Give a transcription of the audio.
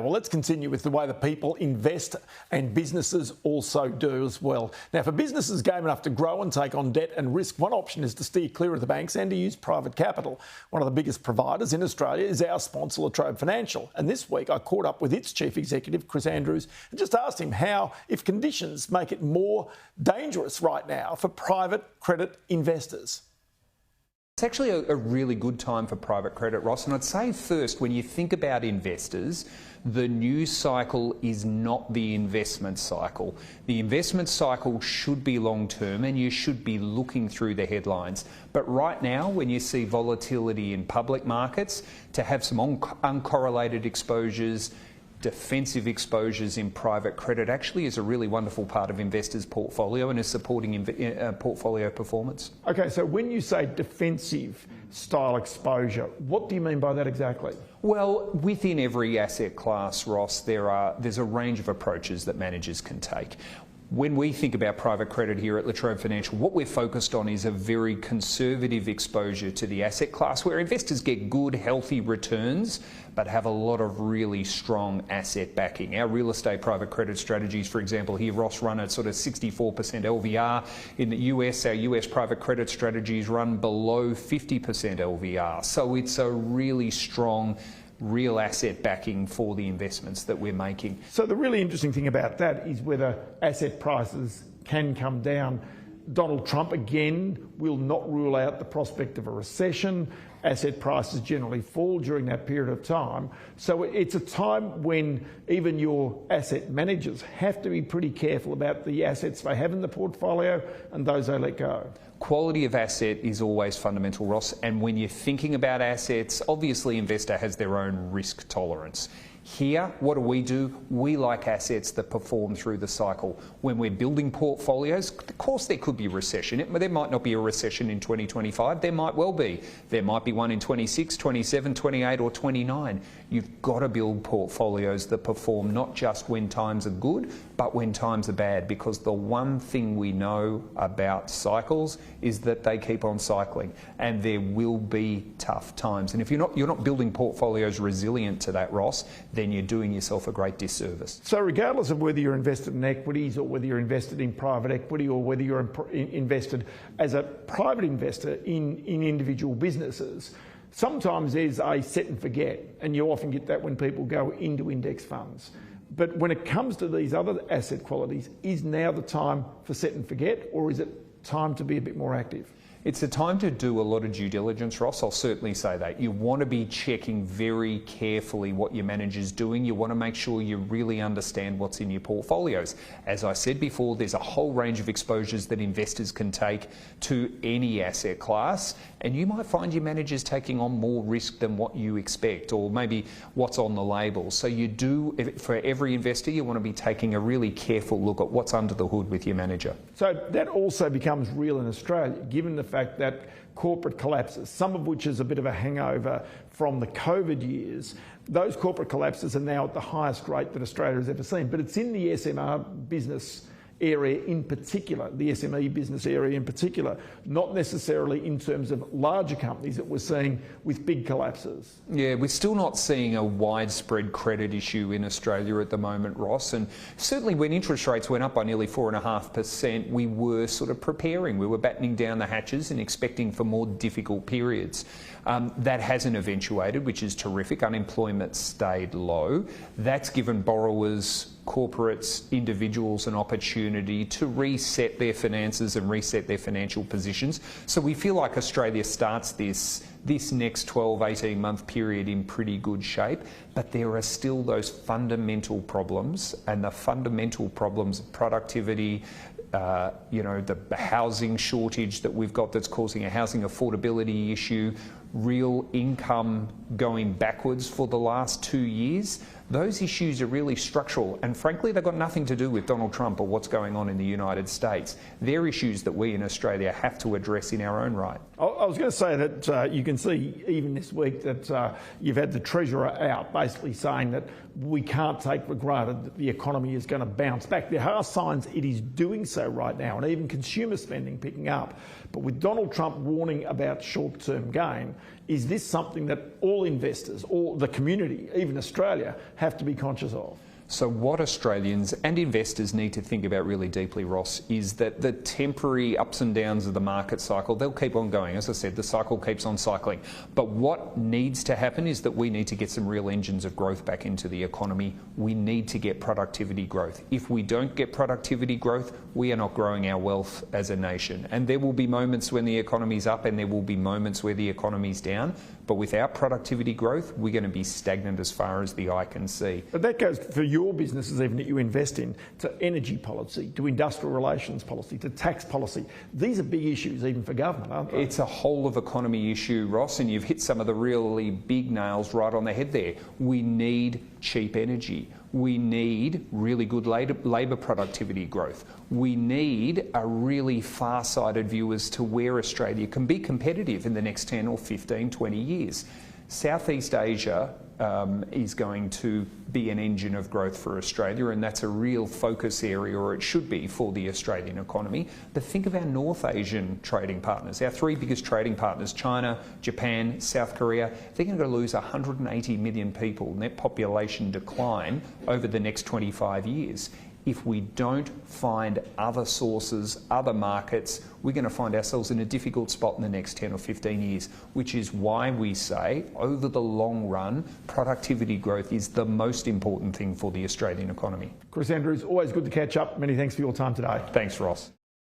well, let's continue with the way that people invest and businesses also do as well. Now, for businesses game enough to grow and take on debt and risk, one option is to steer clear of the banks and to use private capital. One of the biggest providers in Australia is our sponsor, Trobe Financial. And this week I caught up with its chief executive, Chris Andrews, and just asked him how, if conditions make it more dangerous right now for private credit investors. It's actually a really good time for private credit, Ross. And I'd say first, when you think about investors, the news cycle is not the investment cycle. The investment cycle should be long-term and you should be looking through the headlines. But right now, when you see volatility in public markets, to have some uncorrelated exposures, defensive exposures in private credit actually is a really wonderful part of investors' portfolio and is supporting portfolio performance. Okay, so when you say defensive style exposure, what do you mean by that exactly? Well, within every asset class, Ross, there's a range of approaches that managers can take. When we think about private credit here at Trobe Financial, what we're focused on is a very conservative exposure to the asset class where investors get good, healthy returns, but have a lot of really strong asset backing. Our real estate private credit strategies, for example, here, Ross, run at sort of 64% LVR. In the US, our US private credit strategies run below 50% LVR. So it's a really strong real asset backing for the investments that we're making. So the really interesting thing about that is whether asset prices can come down. Donald Trump, again, will not rule out the prospect of a recession. Asset prices generally fall during that period of time. So it's a time when even your asset managers have to be pretty careful about the assets they have in the portfolio and those they let go. Quality of asset is always fundamental, Ross, and when you're thinking about assets, obviously investor has their own risk tolerance. Here, what do? We like assets that perform through the cycle. When we're building portfolios, of course there could be a recession. There might not be a recession in 2025. There might well be. There might be one in 26, 27, 28 or 29. You've got to build portfolios that perform not just when times are good, but when times are bad, because the one thing we know about cycles is that they keep on cycling and there will be tough times. And if you're not building portfolios resilient to that, Ross, then you're doing yourself a great disservice. So regardless of whether you're invested in equities or whether you're invested in private equity or whether you're invested as a private investor in individual businesses, sometimes there's a set and forget, and you often get that when people go into index funds. But when it comes to these other asset qualities, is now the time for set and forget, or is it time to be a bit more active? It's a time to do a lot of due diligence, Ross. I'll certainly say that. You want to be checking very carefully what your manager's doing. You want to make sure you really understand what's in your portfolios. As I said before, there's a whole range of exposures that investors can take to any asset class, and you might find your manager's taking on more risk than what you expect, or maybe what's on the label. So you do, for every investor, you want to be taking a really careful look at what's under the hood with your manager. So that also becomes real in Australia, given the fact that corporate collapses, some of which is a bit of a hangover from the COVID years, those corporate collapses are now at the highest rate that Australia has ever seen. But it's in the SMR business area in particular, the SME business area in particular, not necessarily in terms of larger companies that we're seeing with big collapses. Yeah, we're still not seeing a widespread credit issue in Australia at the moment, Ross, and certainly when interest rates went up by nearly 4.5%, we were sort of preparing. We were battening down the hatches and expecting for more difficult periods. That hasn't eventuated, which is terrific. Unemployment stayed low. That's given borrowers, corporates, individuals an opportunity to reset their finances and reset their financial positions. So we feel like Australia starts this next 12, 18-month period in pretty good shape, but there are still those fundamental problems, and the fundamental problems of productivity, the housing shortage that we've got that's causing a housing affordability issue, real income going backwards for the last 2 years. Those issues are really structural, and frankly they've got nothing to do with Donald Trump or what's going on in the United States. They're issues that we in Australia have to address in our own right. I was going to say that you can see even this week that you've had the Treasurer out basically saying that we can't take for granted that the economy is going to bounce back. There are signs it is doing so right now, and even consumer spending picking up. But with Donald Trump warning about short-term gain, Is this something that all investors, all the community, even Australia, have to be conscious of? So what Australians and investors need to think about really deeply, Ross, is that the temporary ups and downs of the market cycle, they'll keep on going. As I said, the cycle keeps on cycling. But what needs to happen is that we need to get some real engines of growth back into the economy. We need to get productivity growth. If we don't get productivity growth, we are not growing our wealth as a nation. And there will be moments when the economy's up and there will be moments where the economy's down. But without productivity growth, we're going to be stagnant as far as the eye can see. But that goes for your businesses, even that you invest in, to energy policy, to industrial relations policy, to tax policy. These are big issues even for government, aren't they? It's a whole of economy issue, Ross, and you've hit some of the really big nails right on the head there. We need cheap energy. We need really good labour productivity growth. We need a really far-sighted view as to where Australia can be competitive in the next 10 or 15, 20 years. Southeast Asia is going to be an engine of growth for Australia, and that's a real focus area, or it should be, for the Australian economy. But think of our North Asian trading partners. Our three biggest trading partners, China, Japan, South Korea, they're going to lose 180 million people, net population decline, over the next 25 years. If we don't find other sources, other markets, we're going to find ourselves in a difficult spot in the next 10 or 15 years, which is why we say, over the long run, productivity growth is the most important thing for the Australian economy. Chris Andrews, always good to catch up. Many thanks for your time today. Thanks, Ross.